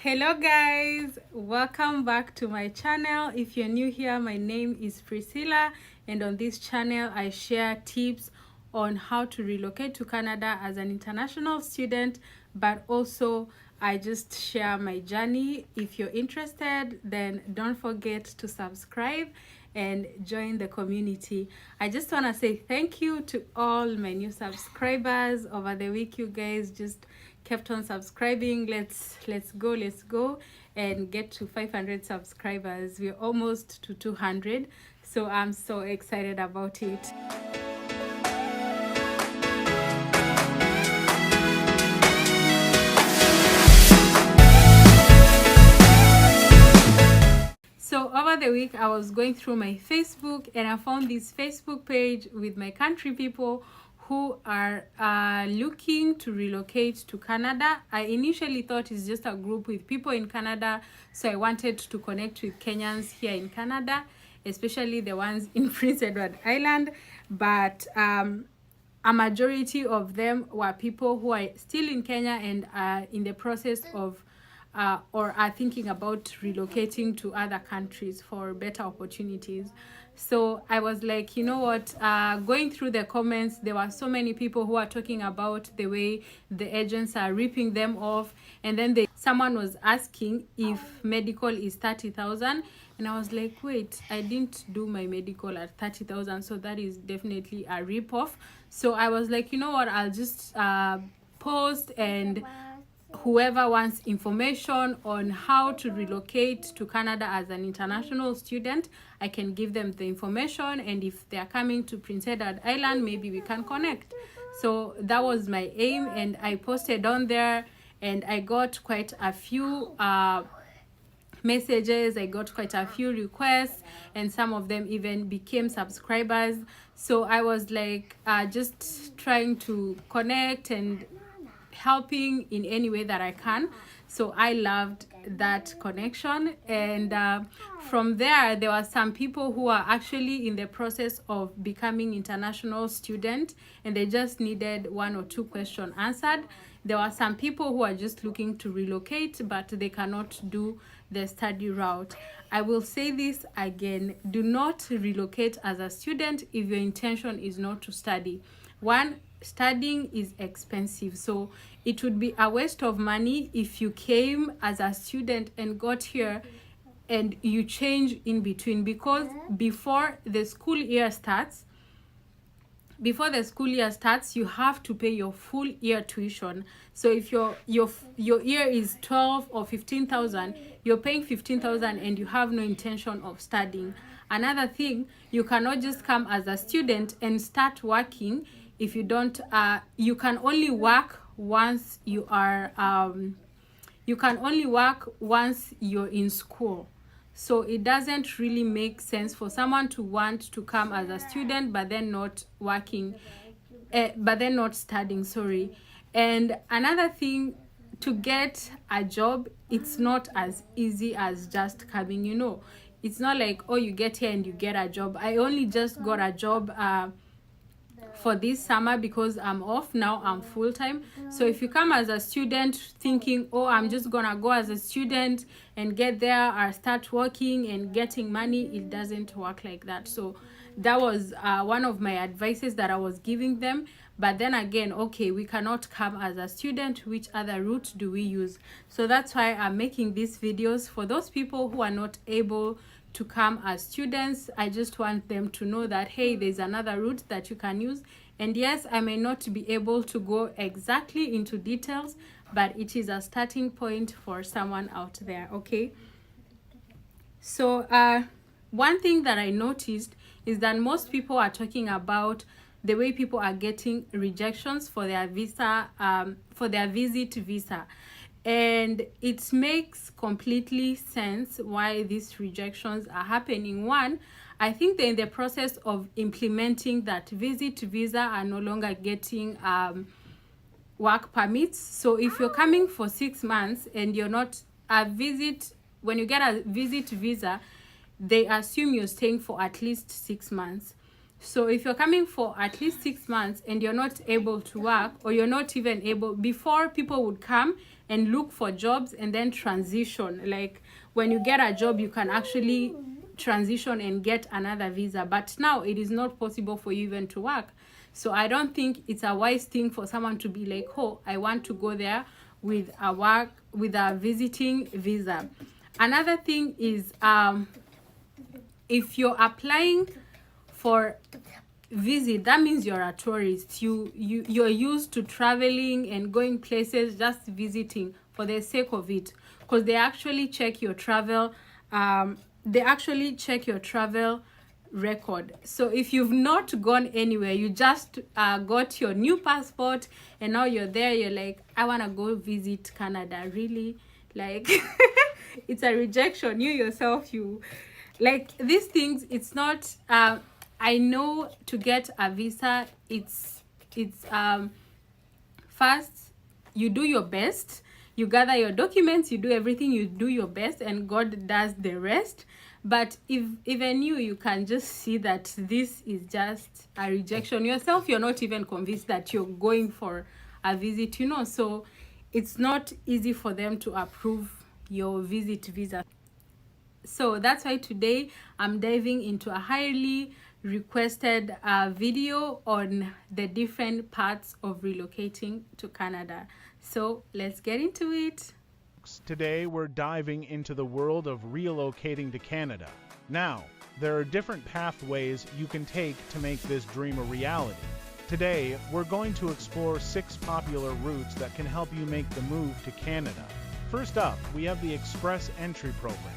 Hello guys, welcome back to my channel. If you're new here, my name is Priscilla, and on this channel I share tips on how to relocate to Canada as an international student, but also I just share my journey. If you're interested, then don't forget to subscribe and join the community. I just want to say thank you to all my new subscribers over the week. You guys just kept on subscribing. Let's go and get to 500 subscribers. We're almost to 200, so I'm so excited about it. So over the week I was going through my Facebook and I found this Facebook page with my country people who are looking to relocate to Canada. I initially thought it's just a group with people in Canada, so I wanted to connect with Kenyans here in Canada, especially the ones in Prince Edward Island, but a majority of them were people who are still in Kenya and are in the process of or are thinking about relocating to other countries for better opportunities. So I was like, you know what, going through the comments, there were so many people who are talking about the way the agents are ripping them off, and then someone was asking if medical is 30,000, and I was like, wait, I didn't do my medical at 30,000, so that is definitely a rip off. So I was like, you know what, I'll just post, and whoever wants information on how to relocate to Canada as an international student, I can give them the information, and if they are coming to Prince Edward Island, maybe we can connect. So that was my aim, and I posted on there, and I got quite a few messages, I got quite a few requests, and some of them even became subscribers. So I was like just trying to connect and helping in any way that I can. So I loved that connection, and from there were some people who are actually in the process of becoming international student, and they just needed 1 or 2 questions answered. There were some people who are just looking to relocate, but they cannot do the study route. I will say this again, do not relocate as a student if your intention is not to study. One, studying is expensive, so it would be a waste of money if you came as a student and got here and you change in between, because before the school year starts, you have to pay your full year tuition. So if your year is 12 or 15,000, you're paying 15,000 and you have no intention of studying. Another thing, you cannot just come as a student and start working if you don't you can only work once you are you're in school. So it doesn't really make sense for someone to want to come as a student but then not working, but then not studying, sorry. And another thing, to get a job, it's not as easy as just coming, you know. It's not like, oh, you get here and you get a job. I only just got a job for this summer because I'm off now, I'm full-time. So if you come as a student thinking, oh, I'm just gonna go as a student and get there or start working and getting money, it doesn't work like that. So that was one of my advices that I was giving them. But then again, okay, we cannot come as a student, which other route do we use? So that's why I'm making these videos for those people who are not able to come as students. I just want them to know that, hey, there's another route that you can use. And yes, I may not be able to go exactly into details, but it is a starting point for someone out there, okay? So one thing that I noticed is that most people are talking about the way people are getting rejections for their visa, for their visit visa. And it makes completely sense why these rejections are happening. One, I think they're in the process of implementing that visit visa are no longer getting work permits. So if you're coming for 6 months and you're not when you get a visit visa, they assume you're staying for at least 6 months. So if you're coming for at least 6 months and you're not able to work, or you're not even able, before people would come and look for jobs and then transition. Like when you get a job, you can actually transition and get another visa, but now it is not possible for you even to work. So I don't think it's a wise thing for someone to be like, oh, I want to go there with a visiting visa. Another thing is if you're applying for visit, that means you're a tourist. You're used to traveling and going places, just visiting for the sake of it, because they actually check your travel record. So if you've not gone anywhere, you just got your new passport and now you're there, you're like, I want to go visit Canada, really? Like it's a rejection. You yourself, you like these things. It's not I know to get a visa, it's first you do your best, you gather your documents, you do everything, you do your best, and God does the rest. But if even you can just see that this is just a rejection yourself, you're not even convinced that you're going for a visit, so it's not easy for them to approve your visit visa. So that's why today I'm diving into a highly requested video on the different parts of relocating to Canada. So let's get into it. Today we're diving into the world of relocating to Canada. Now, there are different pathways you can take to make this dream a reality. Today, we're going to explore 6 popular routes that can help you make the move to Canada. First up, we have the Express Entry Program.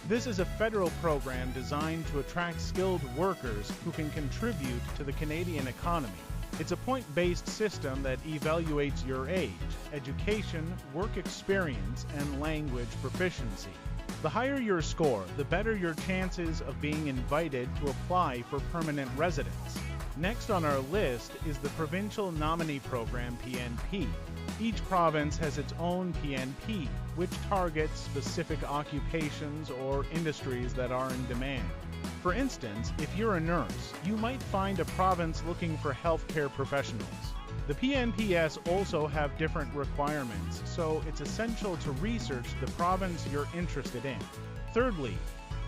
This is a federal program designed to attract skilled workers who can contribute to the Canadian economy. It's a point-based system that evaluates your age, education, work experience, and language proficiency. The higher your score, the better your chances of being invited to apply for permanent residence. Next on our list is the Provincial Nominee Program, PNP. Each province has its own PNP, which targets specific occupations or industries that are in demand. For instance, if you're a nurse, you might find a province looking for healthcare professionals. The PNPS also have different requirements, so it's essential to research the province you're interested in. Thirdly,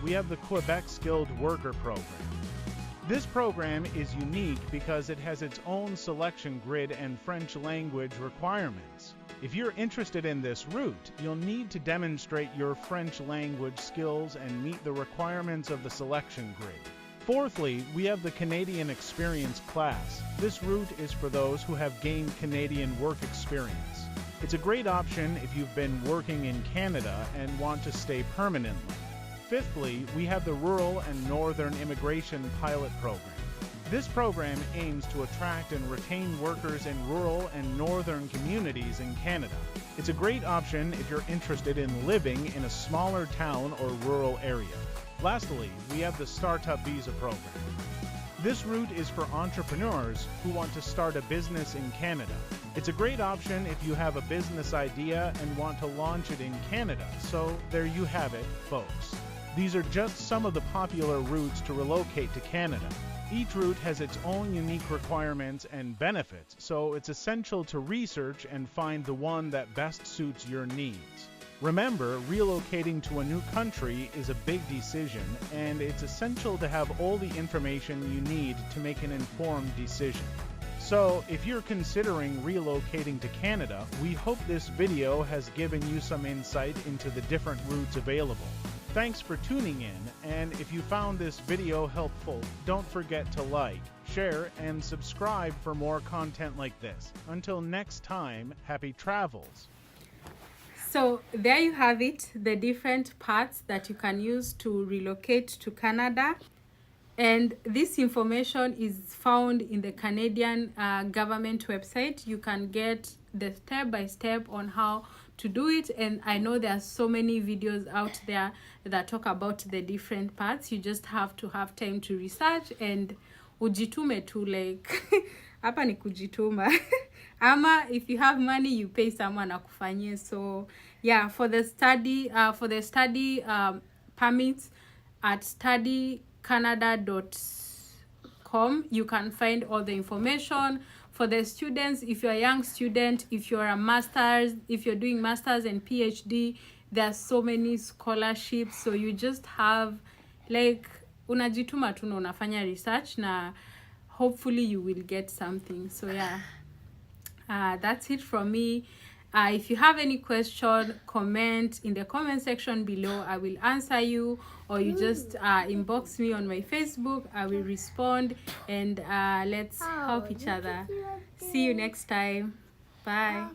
we have the Quebec Skilled Worker Program. This program is unique because it has its own selection grid and French language requirements. If you're interested in this route, you'll need to demonstrate your French language skills and meet the requirements of the selection grid. Fourthly, we have the Canadian Experience class. This route is for those who have gained Canadian work experience. It's a great option if you've been working in Canada and want to stay permanently. Fifthly, we have the Rural and Northern Immigration Pilot Program. This program aims to attract and retain workers in rural and northern communities in Canada. It's a great option if you're interested in living in a smaller town or rural area. Lastly, we have the Startup Visa Program. This route is for entrepreneurs who want to start a business in Canada. It's a great option if you have a business idea and want to launch it in Canada. So there you have it, folks. These are just some of the popular routes to relocate to Canada. Each route has its own unique requirements and benefits, so it's essential to research and find the one that best suits your needs. Remember, relocating to a new country is a big decision, and it's essential to have all the information you need to make an informed decision. So, if you're considering relocating to Canada, we hope this video has given you some insight into the different routes available. Thanks for tuning in, and if you found this video helpful, don't forget to like, share, and subscribe for more content like this. Until next time, happy travels! So there you have it, the different parts that you can use to relocate to Canada. And this information is found in the Canadian government website. You can get the step-by-step on how to do it, and I know there are so many videos out there that talk about the different parts. You just have to have time to research and ujitume tu, like hapa ni kujituma ama if you have money you pay someone akufanyie. So yeah, for the study permits at studycanada.com you can find all the information. for the students, if you're a young student, if you're doing masters and PhD, there are so many scholarships. So you just have like unajituma tu na unafanya research na hopefully you will get something. So yeah, that's it from me. If you have any question, comment in the comment section below. I will answer you, or you just inbox me on my Facebook. I will respond, and let's help each other. See you next time. Bye.